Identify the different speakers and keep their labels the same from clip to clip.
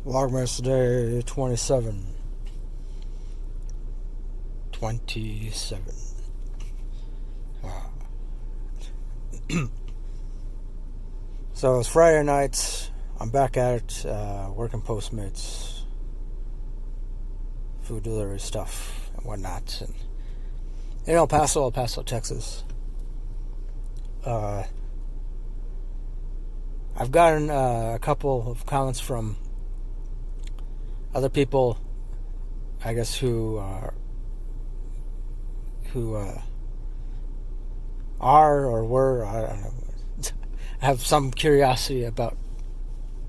Speaker 1: Vlogmas Day 27. 27. So it's Friday night. I'm back at it, working Postmates, food delivery stuff and whatnot. And in El Paso, Texas. I've gotten a couple of comments from other people, I guess, who are or were, I don't know, have some curiosity about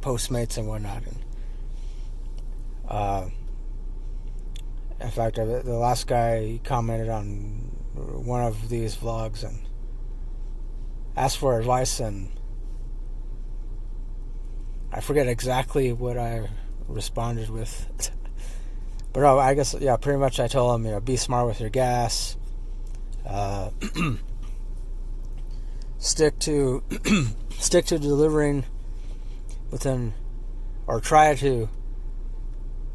Speaker 1: Postmates and whatnot. And in fact, the last guy commented on one of these vlogs and asked for advice, and I forget exactly what I responded with. But I guess, yeah, pretty much I told him, be smart with your gas. Stick to delivering within, or try to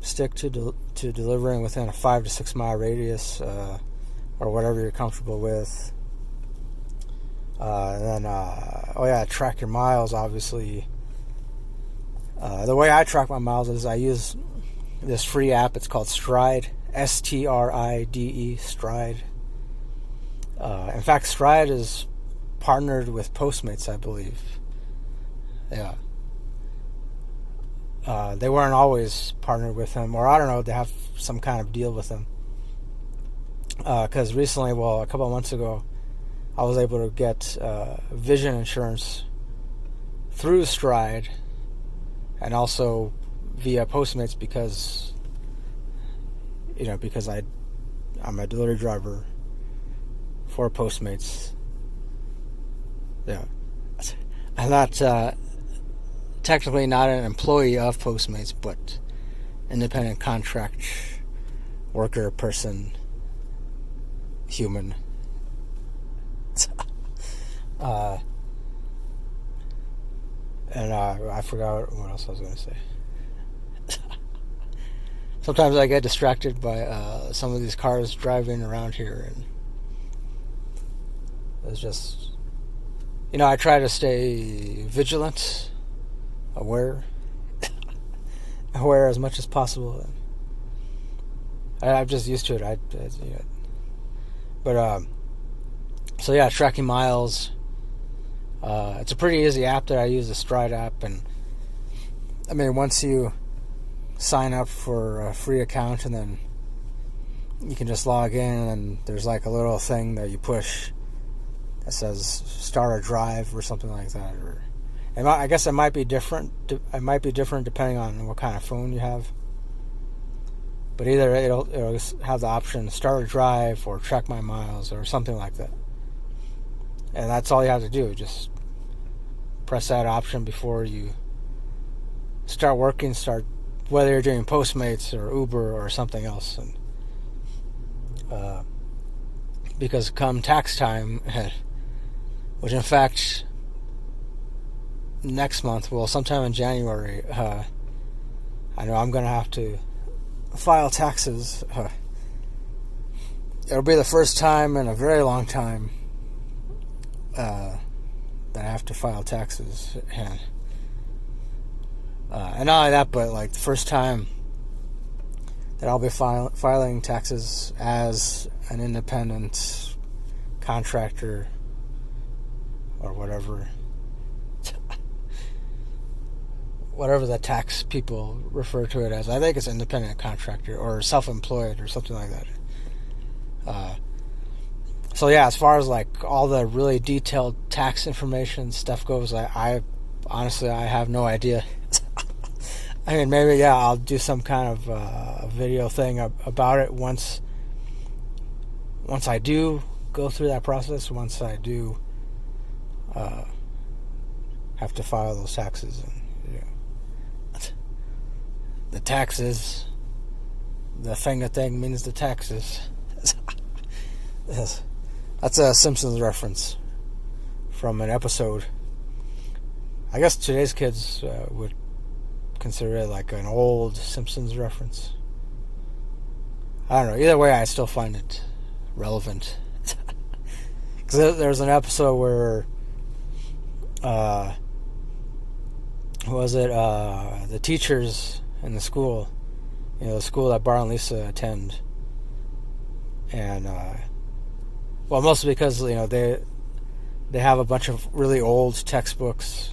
Speaker 1: stick to delivering within a 5 to 6 mile radius, or whatever you're comfortable with. And then, track your miles. Obviously, the way I track my miles is I use this free app. It's called Stride, Stride, Stride. In fact, Stride is partnered with Postmates, I believe. Yeah. They weren't always partnered with them, or I don't know, they have some kind of deal with them. Because recently, a couple of months ago, I was able to get vision insurance through Stride and also via Postmates because I'm a delivery driver for Postmates. Yeah. I'm not technically not an employee of Postmates, but independent contract worker, person, human. And I forgot what else I was going to say. Sometimes I get distracted by some of these cars driving around here, and it's just, I try to stay vigilant, aware as much as possible. I'm just used to it. So yeah, tracking miles. It's a pretty easy app that I use, the Stride app, and I mean, once you sign up for a free account, and then you can just log in, and there's like a little thing that you push that says start a drive or something like that. Or I guess it might be different. It might be different depending on what kind of phone you have. But either it'll have the option start a drive or track my miles or something like that. And that's all you have to do. Just press that option before you start working. Whether you're doing Postmates or Uber or something else. And because come tax time, which in fact next month, sometime in January, I know I'm going to have to file taxes. It'll be the first time in a very long time that I have to file taxes, and not only that, but like the first time that I'll be filing taxes as an independent contractor or whatever the tax people refer to it as. I think it's independent contractor or self-employed or something like that. So yeah, as far as like all the really detailed tax information stuff goes, I honestly have no idea. I mean, maybe I'll do some kind of video thing about it once I do go through that process. Once I do have to file those taxes, and the taxes, the thing means the taxes. Yes. That's a Simpsons reference from an episode. I guess today's kids would consider it like an old Simpsons reference. I don't know. Either way, I still find it relevant. Because there's an episode where, the teachers in the school, the school that Bart and Lisa attend, and, mostly because, they have a bunch of really old textbooks,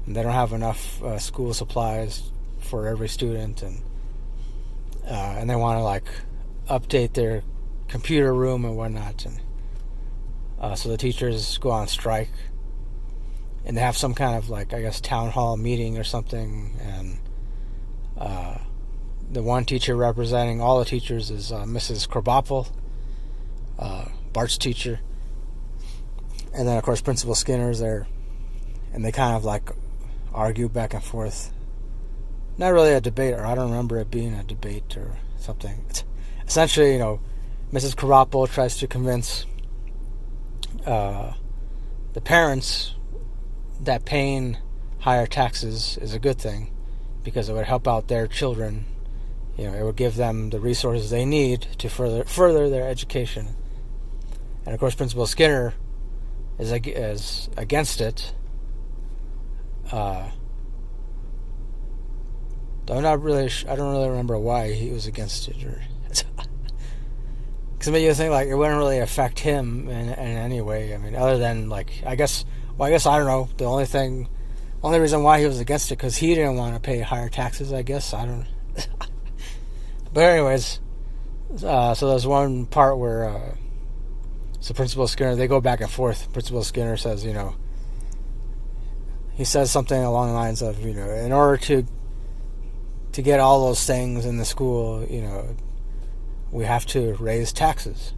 Speaker 1: and they don't have enough school supplies for every student, and they want to, like, update their computer room and whatnot, and so the teachers go on strike, and they have some kind of, like, I guess, town hall meeting or something, and the one teacher representing all the teachers is Mrs. Krabappel, Bart's teacher, and then, of course, Principal Skinner's there, and they kind of, like, argue back and forth. Not really a debate, or I don't remember it being a debate or something. It's essentially, Mrs. Krabappel tries to convince the parents that paying higher taxes is a good thing because it would help out their children. It would give them the resources they need to further their education. And of course, Principal Skinner is against it. I don't really remember why he was against it, or because you think, like, it wouldn't really affect him in any way. I mean, other than, like, I guess I don't know. The only reason why he was against it because he didn't want to pay higher taxes. I guess I don't. But anyways, so there's one part where so Principal Skinner, they go back and forth. Principal Skinner says, he says something along the lines of, in order to get all those things in the school, we have to raise taxes.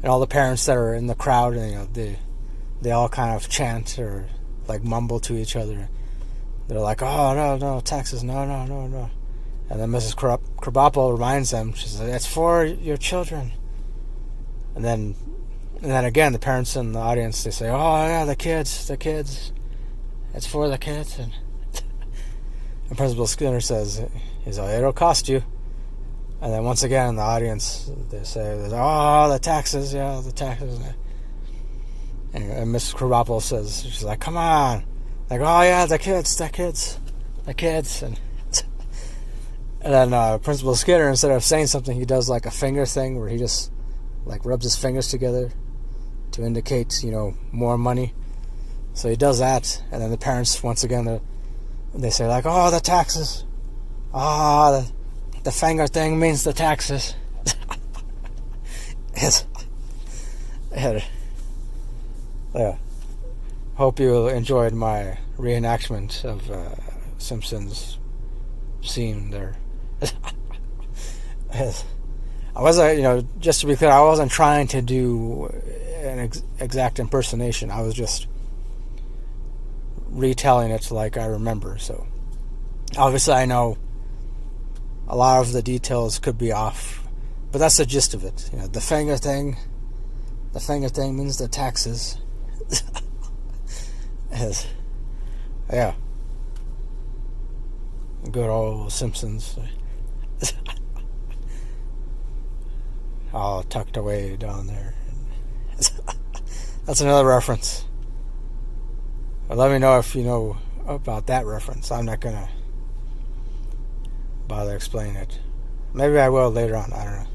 Speaker 1: And all the parents that are in the crowd, they all kind of chant or, like, mumble to each other. They're like, oh, no, taxes, no. And then Mrs. Krabappel reminds them, she says, it's for your children. And then again, the parents in the audience, they say, oh, yeah, the kids. It's for the kids. And Principal Skinner says, it'll cost you. And then once again in the audience, they say, oh, the taxes. And Mrs. Krabappel says, she's like, come on. Like, oh, yeah, the kids. And then Principal Skinner, instead of saying something, he does, like, a finger thing where he just, like, rubs his fingers together to indicate, more money. So he does that. And then the parents, once again, they say, like, oh, the taxes. The finger thing means the taxes. Yeah. Hope you enjoyed my reenactment of Simpsons scene there. I wasn't, just to be clear, I wasn't trying to do an exact impersonation. I was just retelling it like I remember. So obviously I know a lot of the details could be off, but that's the gist of it. The finger thing means the taxes. Yeah. Good old Simpsons. All tucked away down there. That's another reference. But let me know if you know about that reference. I'm not gonna bother explaining it. Maybe I will later on. I don't know.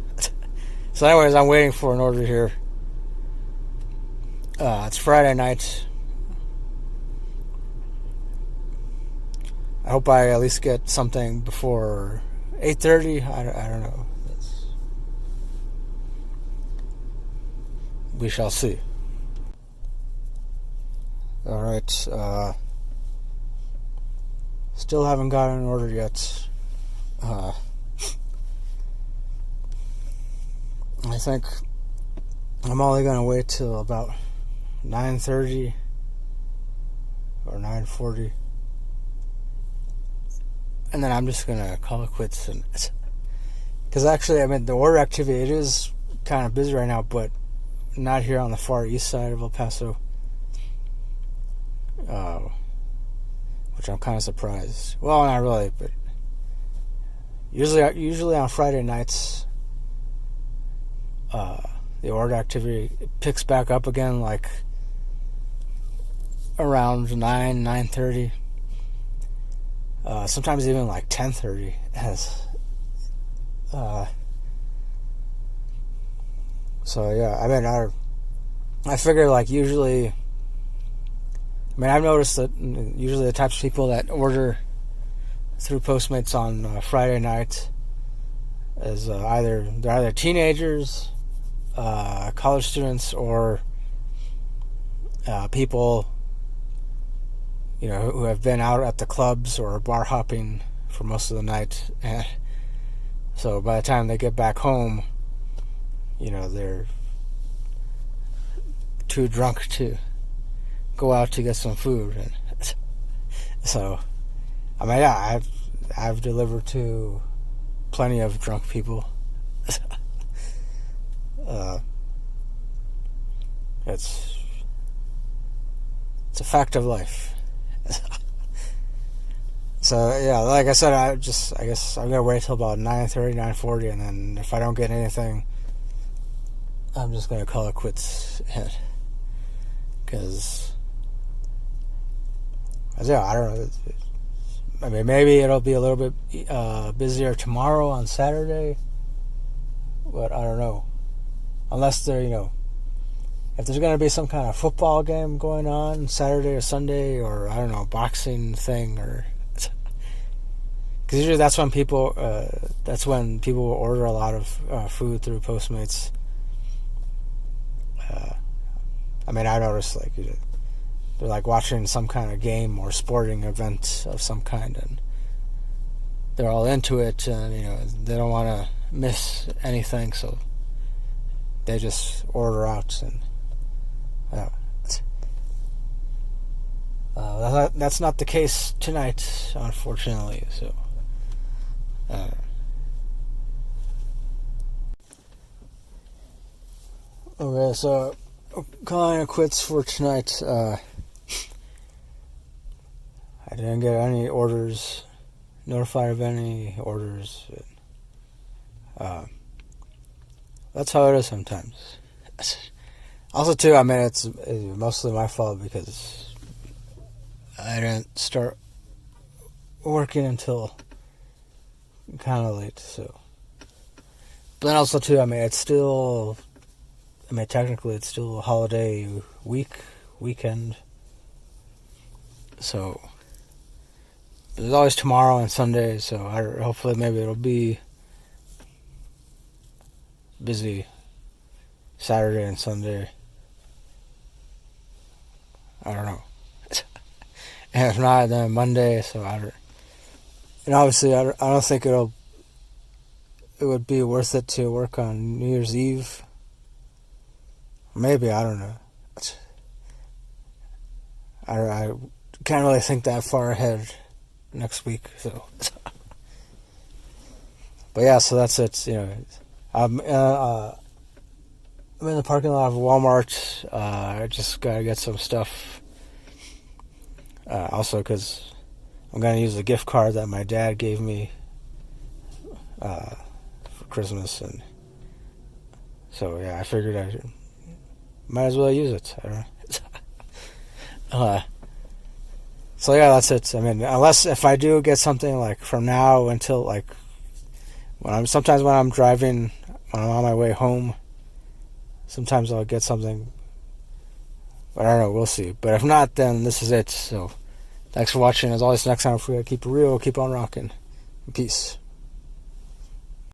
Speaker 1: So anyways, I'm waiting for an order here. It's Friday night. I hope I at least get something before 8:30. I don't know. We shall see. Alright. Still haven't gotten an order yet. I think I'm only going to wait till about 9:30 or 9:40. And then I'm just going to call it quits. Because actually, the order activity, it is kind of busy right now, but not here on the far east side of El Paso. Which which I'm kind of surprised. Well, not really, but usually on Friday nights, the order activity picks back up again, like around 9:30. Sometimes even like 10:30. So yeah, I mean, I figure like usually, I mean, I've noticed that usually the types of people that order through Postmates on Friday night is they're either teenagers, college students, or people, who have been out at the clubs or bar hopping for most of the night, and so by the time they get back home, they're too drunk to go out to get some food. And so, I mean, yeah, I've delivered to plenty of drunk people. It's a fact of life. So yeah, like I said, I guess I'm gonna wait till about 9:30, 9:40, and then if I don't get anything, I'm just gonna call it quits. Because, yeah, I don't know. I mean, maybe it'll be a little bit busier tomorrow on Saturday, but I don't know. Unless if there's going to be some kind of football game going on Saturday or Sunday, or I don't know, boxing thing, or because usually that's when people will order a lot of food through Postmates. I mean, I noticed like they're like watching some kind of game or sporting event of some kind, and they're all into it, and they don't want to miss anything, so they just order out. And that's not the case tonight, unfortunately. So okay, so calling it quits for tonight. I didn't get any orders, notified of any orders. That's how it is sometimes. Also, too, I mean, it's mostly my fault because I didn't start working until kind of late. So, but then also, too, I mean, technically it's still a holiday weekend. So there's always tomorrow and Sunday, so hopefully maybe it'll be busy Saturday and Sunday. I don't know. And if not, then Monday. So and obviously I don't think it would be worth it to work on New Year's Eve. Maybe, I don't know. I can't really think that far ahead next week. So, but yeah, so that's it. I'm in the parking lot of Walmart. I just gotta get some stuff. Also, because I'm gonna use the gift card that my dad gave me for Christmas, and so yeah, I figured I might as well use it. I don't know. So yeah, that's it. I mean, unless if I do get something like from now until like sometimes when I'm driving, when I'm on my way home, sometimes I'll get something. But I don't know, we'll see. But if not, then this is it. So thanks for watching. As always, next time, if we keep it real, keep on rocking. Peace.